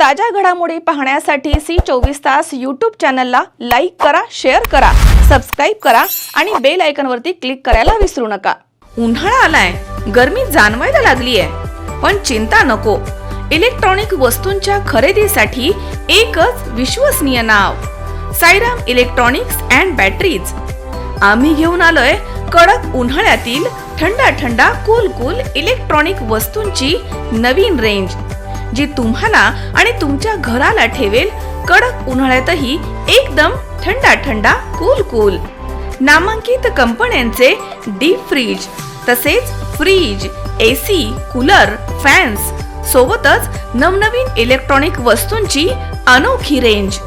ताज्या घडामोडी पाहण्यासाठी सी24 तास यूट्यूब चॅनलला लाईक करा, शेअर करा, सबस्क्राइब करा आणि बेल आयकॉनवरती क्लिक करायला विसरू नका। उन्हाळा आलाय, गरमी जाणवायला लागली आहे, पण चिंता नको। इलेक्ट्रॉनिक वस्तूंच्या खरेदीसाठी एकच विश्वसनीय नाव, साईराम इलेक्ट्रॉनिक्स अँड बॅटरीज। आम्ही घेऊन आलोय कडक उन्हाळ्यातील थंडा कूल इलेक्ट्रॉनिक वस्तूंची नवीन रेंज, जी तुम्हाला आणि तुमच्या घराला ठेवेल कडक उन्हाळ्यातही एकदम थंडा कूल। नामांकित कंपन्यांचे डीप फ्रीज, तसेच फ्रीज, एसी, कूलर, फॅन्स सोबतच नवनवीन इलेक्ट्रॉनिक वस्तूंची अनोखी रेंज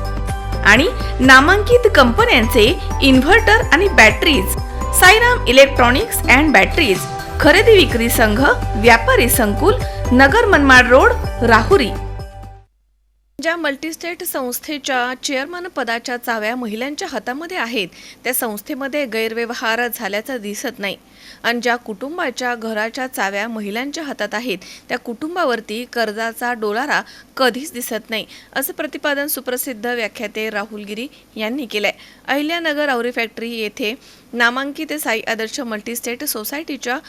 आणि नामांकित कंपन्यांचे इन्व्हर्टर आणि batteries. Sairam electronics and batteries, खरेदी विक्री संघ, व्यापारी संकुल, नगर मनमाड रोड, राहुरी। ज्या मल्टीस्टेट संस्थेच्या चेअरमन पदाच्या चाव्या महिलांच्या हातामध्ये आहेत, त्या संस्थेमध्ये गैरव्यवहार झाल्याचं दिसत नाही, आणि ज्या कुटुंबाच्या घराच्या चाव्या महिलांच्या हातात आहेत, त्या कुटुंबावरती कर्जाचा डोलारा कधीच दिसत नाही, असं प्रतिपादन सुप्रसिद्ध व्याख्याते राहुल गिरी यांनी केलंय। अहिल्यानगर औरी फॅक्टरी येथे नामांकित साई आदर्श मल्टीस्टेट सोसायटीच्या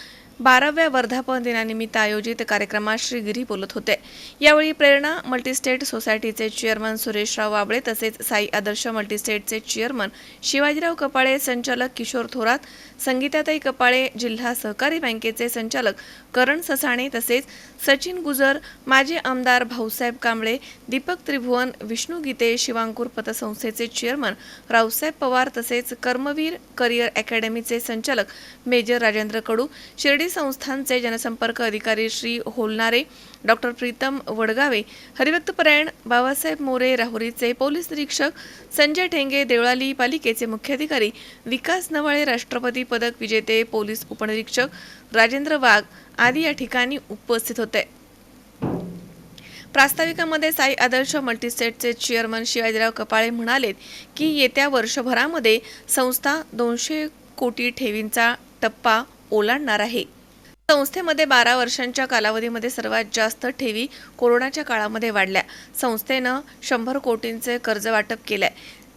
12व्या वर्धापन दिनानिमित्त आयोजित कार्यक्रमात श्री गिरी बोलत होते। यावेळी प्रेरणा मल्टीस्टेट सोसायटीचे चेअरमन सुरेशराव वाबळे, तसेच साई आदर्श मल्टीस्टेटचे चेअरमन शिवाजीराव कपाळे, संचालक किशोर थोरात, संगीताताई कपाळे, जिल्हा सहकारी बँकेचे संचालक करण ससाणे, तसेच सचिन गुजर, माजी आमदार भाऊसाहेब कांबळे, दीपक त्रिभुवन, विष्णू गीते, शिवांकुर पतसंस्थेचे चेअरमन रावसाहेब पवार, तसेच कर्मवीर करिअर अकॅडमीचे संचालक मेजर राजेंद्र कडू, शिर्डी संस्थानचे जनसंपर्क अधिकारी श्री होलनारे, डॉक्टर प्रीतम वडगावे, हरिभक्तपरायण बाबासाहेब मोरे, राहुरीचे पोलीस निरीक्षक संजय ठेंगे, देवळाली पालिकेचे मुख्याधिकारी विकास नवाळे, राष्ट्रपती पदक विजेते पोलीस उपनिरीक्षक राजेंद्र वाघ आदी या ठिकाणी उपस्थित होते। प्रास्ताविकामध्ये साई आदर्श मल्टीस्टेटचे चेअरमन शिवाजीराव कपाळे म्हणाले की येत्या वर्षभरामध्ये संस्था 200 कोटी ठेवींचा टप्पा ओलांडणार आहे। संस्थेमध्ये 12 वर्षांच्या कालावधीमध्ये सर्वात जास्त ठेवी कोरोनाच्या काळामध्ये वाढल्या। संस्थेनं 100 कोटींचे कर्ज वाटप केलंय,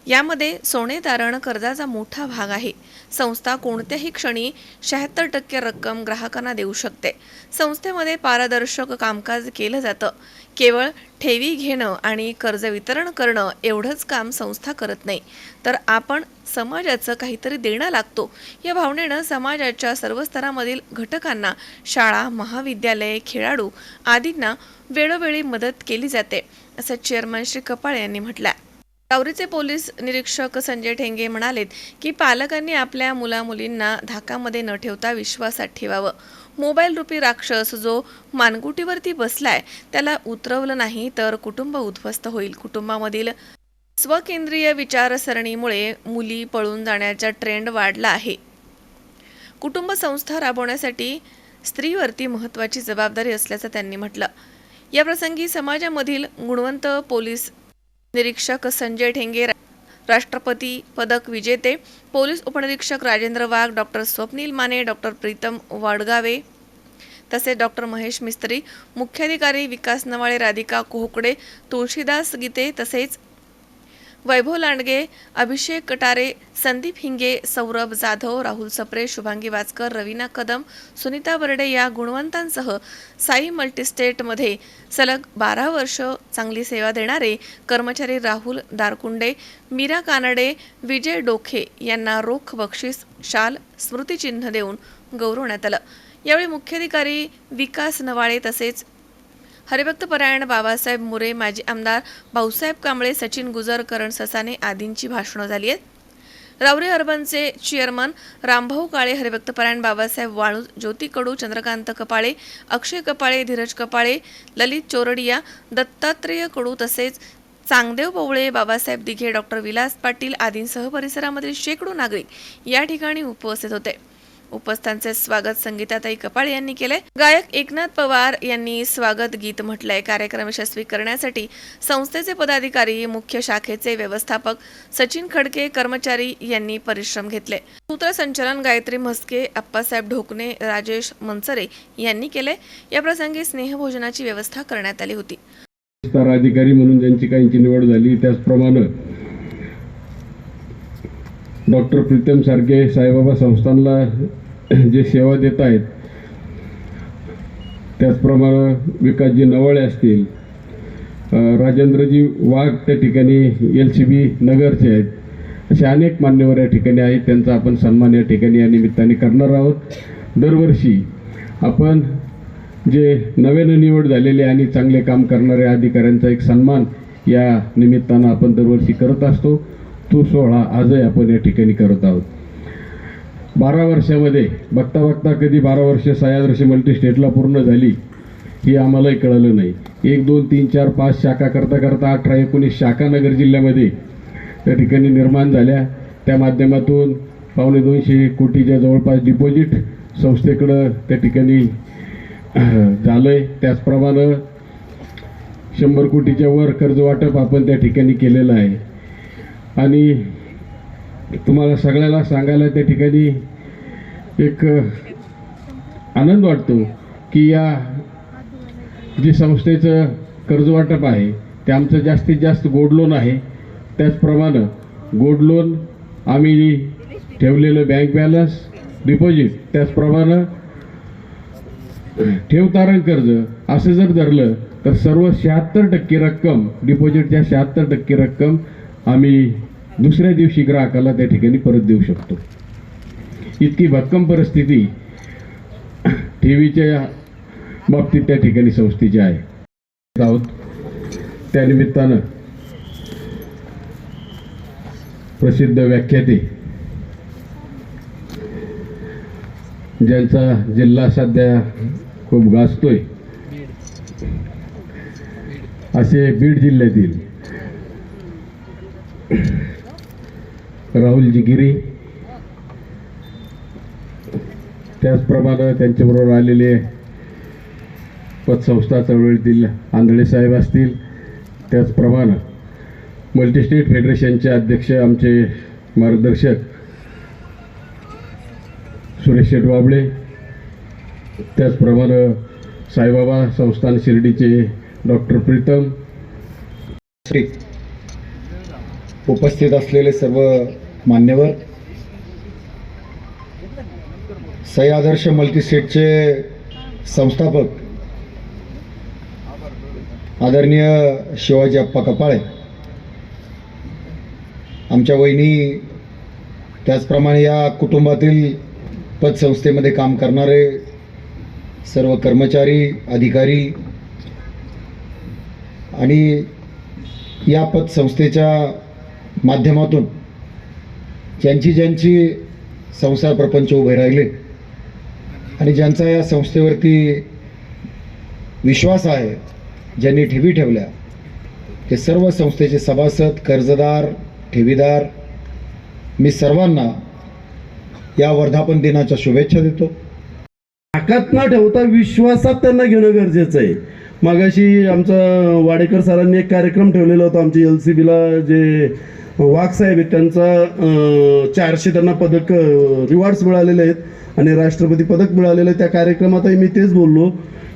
यामध्ये सोने तारण कर्जाचा मोठा भाग आहे। संस्था कोणत्याही क्षणी 76% रक्कम ग्राहकांना देऊ शकते। संस्थेमध्ये पारदर्शक कामकाज केलं जातं, केवळ ठेवी घेणं आणि कर्ज वितरण करणं एवढंच काम संस्था करत नाही, तर आपण समाजाचं काहीतरी देणं लागतो या भावनेनं समाजाच्या सर्व स्तरामधील घटकांना, शाळा, महाविद्यालये, खेळाडू आदींना वेळोवेळी मदत केली जाते, असं चेअरमन श्री कपाळे यांनी म्हटलंय। राहुरीचे पोलीस निरीक्षक संजय ठेंगे म्हणालेत की पालकांनी आपल्या मुलामुलींना धाकामध्ये न ठेवता विश्वासात ठेवावं। मोबाईल रूपी राक्षस जो मानगुटीवरती बसलाय, त्याला उतरवलं नाही तर कुटुंब उद्ध्वस्त होईल। कुटुंबामधील स्वकेंद्रीय विचारसरणीमुळे मुली पळून जाण्याचा ट्रेंड वाढला आहे। कुटुंब संस्था राबवण्यासाठी स्त्रीवरती महत्त्वाची जबाबदारी असल्याचं त्यांनी म्हटलं। या प्रसंगी समाजामधील गुणवंत पोलीस निरीक्षक संजय ठेंगे, राष्ट्रपती पदक विजेते पोलीस उपनिरीक्षक राजेंद्र वाघ, डॉक्टर स्वप्नील माने, डॉक्टर प्रीतम वडगावे, तसेच डॉक्टर महेश मिस्त्री, मुख्याधिकारी विकास नवाळे, राधिका कोहकडे, तुळशीदास गीते, तसेच वैभव लांडगे, अभिषेक कटारे, संदीप हिंगे, सौरभ जाधव, राहुल सप्रे, शुभांगी वाचकर, रवीना कदम, सुनीता बर्डे या गुणवंतांसह साई मल्टीस्टेटमध्ये सलग 12 वर्ष चांगली सेवा देणारे कर्मचारी राहुल दारकुंडे, मीरा कानडे, विजय डोखे यांना रोख बक्षीस, शाल, स्मृतिचिन्ह देऊन गौरवण्यात आलं। यावेळी मुख्याधिकारी विकास नवाळे, तसेच हरिभक्तपरायण बाबासाहेब मोरे, माजी आमदार भाऊसाहेब कांबळे, सचिन गुजर, करण ससाने आदींची भाषणं झाली आहेत। राहुरी अर्बनचे चेअरमन रामभाऊ काळे, हरिभक्तपरायण बाबासाहेब वाळू, ज्योती कडू, चंद्रकांत कपाळे, अक्षय कपाळे, धीरज कपाळे, ललित चोरडिया, दत्तात्रेय कडू, तसेच चांगदेव पवळे, बाबासाहेब दिघे, डॉक्टर विलास पाटील आदींसह परिसरामधील शेकडो नागरिक या ठिकाणी उपस्थित होते। उपस्थांचे स्वागत संगीताताई कपाळे यांनी केले। गायक एकनाथ पवार यांनी स्वागत गीत म्हटलंय। कार्यक्रम यशस्वी करण्यासाठी संस्थेचे पदाधिकारी, मुख्य शाखेचे व्यवस्थापक सचिन खडके, कर्मचारी यांनी परिश्रम घेतले। सूत्रसंचालन गायत्री म्हस्के, अप्पासाहेब ढोकणे, राजेश मनसरे यांनी केले। या प्रसंगी स्नेहभोजनाची व्यवस्था करण्यात आली होती। विस्तार अधिकारी म्हणून ज्यांची काहींची निवड झाली, त्याचप्रमाणे डॉक्टर प्रीतम सारखे साईबाबा संस्थानला जे सेवा देत आहेत, त्याचप्रमाणे विकासजी नवळे असतील, राजेंद्रजी वाघ त्या ठिकाणी LCB नगरचे आहेत, असे अनेक मान्यवर या ठिकाणी आहेत. त्यांचा आपण सन्मान या ठिकाणी या निमित्ताने करणार आहोत. दरवर्षी आपण जे नव्यानं निवड झालेले आणि चांगले काम करणाऱ्या अधिकाऱ्यांचा एक सन्मान या निमित्तानं आपण दरवर्षी करत असतो. तो सोहळा आजही आपण या ठिकाणी करत आहोत. 12 वर्षामध्ये बघता बघता कधी 12 वर्ष सह्याद्री मल्टीस्टेटला पूर्ण झाली ही आम्हालाही कळलं नाही. 1 2 3 4 5 शाखा करता करता 18 19 शाखा नगर जिल्ह्यामध्ये त्या ठिकाणी निर्माण झाल्या. त्या माध्यमातून 250 कोटीच्या जवळपास डिपॉझिट संस्थेकडं त्या ठिकाणी झालं आहे. त्याचप्रमाणे 100 कोटीच्या वर कर्ज वाटप आपण त्या ठिकाणी केलेलं आहे. आणि तुम्हाला सगळ्याला सांगायला त्या ठिकाणी एक आनंद वाटतो की या जे संस्थेचं कर्ज वाटप आहे ते आमचं जास्तीत जास्त गोल्ड लोन आहे. त्याचप्रमाणे गोल्ड लोन आम्ही ठेवलेलं बँक बॅलन्स डिपॉझिट, त्याचप्रमाणे ठेव तारण कर्ज असं जर धरलं तर सर्व 76% रक्कम, डिपॉझिटच्या 76% रक्कम आम्ही दुसऱ्या दिवशी ग्राहकाला त्या ठिकाणी परत देऊ शकतो. इतकी भक्कम परिस्थिती ठेवीच्या बाबतीत त्या ठिकाणी संस्थेची आहे. आहोत त्यानिमित्तानं प्रसिद्ध व्याख्याते ज्यांचा जिल्हा सध्या खूप गाजतोय असे बीड जिल्ह्यातील राहुलजी गिरी, त्याचप्रमाणे त्यांच्याबरोबर आलेले पतसंस्था चळवळीतील आंधळे साहेब असतील, त्याचप्रमाणे मल्टीस्टेट फेडरेशनचे अध्यक्ष आमचे मार्गदर्शक सुरेश शेठ बाबळे, त्याचप्रमाणे साईबाबा संस्थान शिर्डीचे डॉक्टर प्रीतम, उपस्थित असलेले सर्व मान्यवर, साई आदर्श मल्टीस्टेटचे संस्थापक आदरणीय शिवाजी अप्पा कपाळे, आमच्या वहिनी, त्याचप्रमाणे या कुटुंबातील पतसंस्थेमध्ये काम करणारे सर्व कर्मचारी, अधिकारी आणि या पतसंस्थेच्या माध्यमातून ज्यांची संसार प्रपंच उभे राहिले आणि ज्यांचा या संस्थेवरती विश्वास आहे, ज्यांनी ठेवी ठेवल्या, ते सर्व संस्थेचे सभासद, कर्जदार, ठेवीदार, मी सर्वांना या वर्धापन दिनाच्या शुभेच्छा देतो. ताकद न ठेवता विश्वासात त्यांना घेणं गरजेचं आहे. मागाशी आमचा वाडेकर सरांनी एक कार्यक्रम ठेवलेला होता. आमचे LCBला जे वाघ साहेब आहेत त्यांचा 400 त्यांना पदक रिवॉर्ड्स मिळालेले आहेत आणि राष्ट्रपती पदक मिळालेलं आहे. त्या कार्यक्रमातही मी तेच बोललो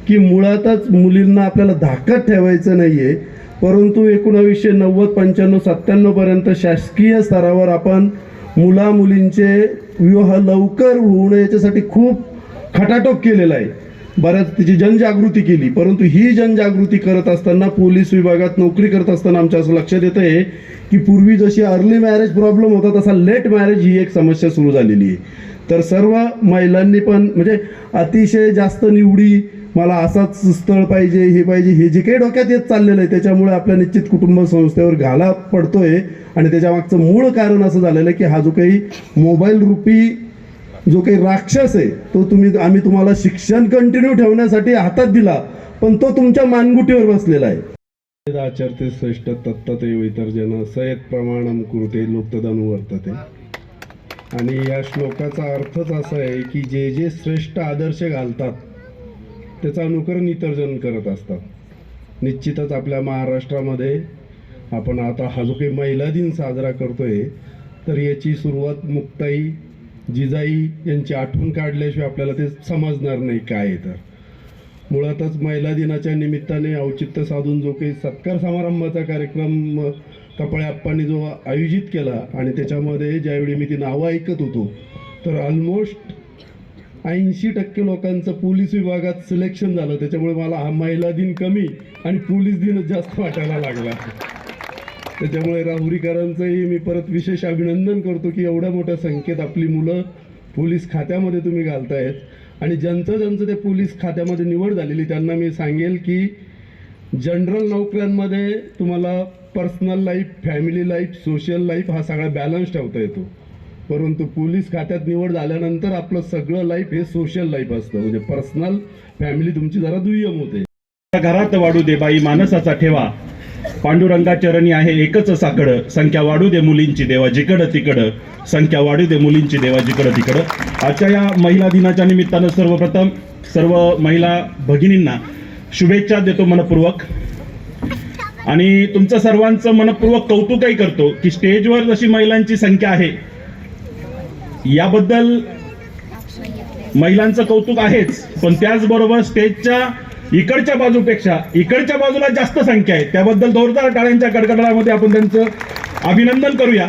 की मुळातच मुलींना आपल्याला धाकत ठेवायचं नाही आहे, परंतु 1990, 95, 97 पर्यंत शासकीय स्तरावर आपण मुला मुलींचे विवाह लवकर होऊ नये याच्यासाठी खूप खटाटोप केलेला आहे. बऱ्याच त्याची जनजागृती केली, परंतु ही जनजागृती करत असताना पोलीस विभागात नोकरी करत असताना आमच्या असं लक्षात येतं आहे की पूर्वी जशी अर्ली मॅरेज प्रॉब्लेम होता तसा लेट मॅरेज ही एक समस्या सुरू झालेली आहे. तर सर्व महिलांनी पण म्हणजे अतिशय जास्त निवडी, मला असाच स्थळ पाहिजे, हे पाहिजे, हे जे काही डोक्यात येत चाललेलं आहे त्याच्यामुळे आपल्या निश्चित कुटुंब संस्थेवर घाला पडतोय. आणि त्याच्या मागचं मूळ कारण असं झालेलं आहे की हा जो काही मोबाईल रूपी जो काही राक्षस आहे तो आम्ही तुम्हाला शिक्षण कंटिन्यू ठेवण्यासाठी हातात दिला, पण तो तुमच्या मानगुटीवर बसलेला आहे. आचरते श्रेष्ठ तत्तते वितर्जन सयत प्रमाणम कुरुते लोकतदानु वर्तते. आणि या श्लोकाचा अर्थच असा आहे की जे जे श्रेष्ठ आदर्श घालतात त्याचं अनुकरण इतर जण करत असतात. निश्चितच आपल्या महाराष्ट्रामध्ये आपण आता हा जो काही महिला दिन साजरा करतोय तर याची सुरुवात मुक्ताई जिजाई यांची आठवण काढल्याशिवाय आपल्याला ते समजणार नाही काय आहे. तर मुळातच महिला दिनाच्या निमित्ताने औचित्य साधून जो काही सत्कार समारंभाचा कार्यक्रम कपाळे आप्पांनी जो आयोजित केला आणि त्याच्यामध्ये ज्यावेळी मी ती नावं ऐकत होतो तर ऑलमोस्ट 80% लोकांचं पोलीस विभागात सिलेक्शन झालं. त्याच्यामुळे मला हा महिला दिन कमी आणि पोलीस दिनच जास्त वाटायला लागला. त्याच्यामुळे राहुरीकरांचंही मी परत विशेष अभिनंदन करतो की एवढ्या मोठ्या संख्येत आपली मुलं पोलीस खात्यामध्ये तुम्ही घालतायत आणि ज्यांचं ते पोलीस खात्यामध्ये निवड झालेली त्यांना मी सांगेल की जनरल नोकऱ्यांमध्ये तुम्हाला personal life, family life, social life हा सगळा बॅलन्स ठेवता येतो, परंतु पोलीस खात्यात निवड झाल्यानंतर आपलं सगळं लाईफ हे सोशल लाईफ असतं. म्हणजे पर्सनल फॅमिली तुमची जरा दुय्यम होते. घरात वाढू दे बाई मानसाचा ठेवा, पांडुरंगा चरणी आहे एकच साकडं, संख्या वाढू दे मुलींची देवा जिकडं तिकडं, संख्या वाढू दे मुलींची देवा जिकडं तिकडं. आजच्या या महिला दिनाच्या निमित्तानं सर्वप्रथम सर्व महिला भगिनींना शुभेच्छा देतो मनपूर्वक आणि तुमचं सर्वांचं मनपूर्वक कौतुकही करतो की स्टेजवर जशी महिलांची संख्या आहे याबद्दल महिलांचं कौतुक आहेच, पण त्याचबरोबर स्टेजच्या इकडच्या बाजूपेक्षा इकडच्या बाजूला जास्त संख्या आहे, त्याबद्दल जोरदार टाळ्यांच्या कडकडाटामध्ये आपण त्यांचं अभिनंदन करूया.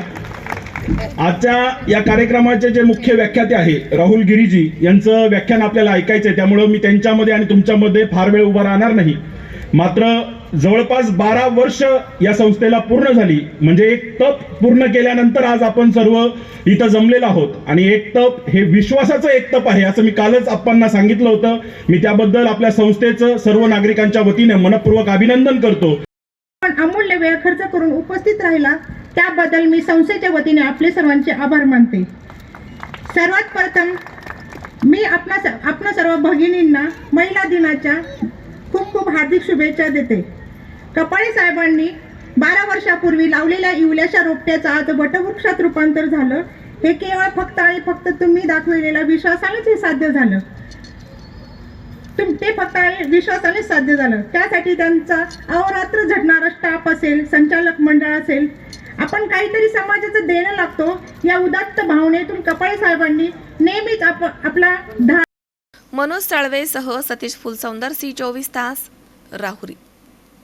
आजच्या या कार्यक्रमाचे जे मुख्य व्याख्याते आहे राहुल गिरीजी यांचं व्याख्यान आपल्याला ऐकायचं आहे, त्यामुळं मी त्यांच्यामध्ये आणि तुमच्यामध्ये फार वेळ उभा राहणार नाही. मात्र जवळपास 12 वर्ष या संस्थेला पूर्ण झाली, म्हणजे एक तप पूर्ण केल्यानंतर आज आपण सर्व इथं जमलेलो आहोत आणि एक तप हे विश्वासाचं एक तप आहे असं मी कालच आपणांना सांगितलं होतं. मी त्याबद्दल आपल्या संस्थेचं सर्व नागरिकांच्या वतीने मनपूर्वक अभिनंदन करतो. पण अमूल्य वेळ खर्च करून उपस्थित राहिला त्याबद्दल मी संस्थेच्या वतीने आपले सर्वांचे आभार मानते. सर्वात प्रथम मी आपणा सर्व भगिनींना महिला दिनाच्या खूप खूप हार्दिक शुभेच्छा देते. कपाळे साहेबांनी 12 वर्षापूर्वी लावलेल्या इवल्याच्या रोपट्याचं आज वटवृक्षात रूपांतर झालं. हे केवळ फक्त आणि फक्त तुम्ही दाखवलेल्या विश्वासानेच हे साध्य झालं. ते फक्त विश्वासानेच साध्य झालं. त्यासाठी त्यांचा अहोरात्र झटणारा स्टाफ असेल, संचालक मंडळ असेल, आपण काहीतरी समाजाचं देणं लागतो या उदात्त भावनेतून कपाळे साहेबांनी नेहमीच आपला मनोज साळवेसह सतीश फुलसौंदर, C24 तास, राहुरी.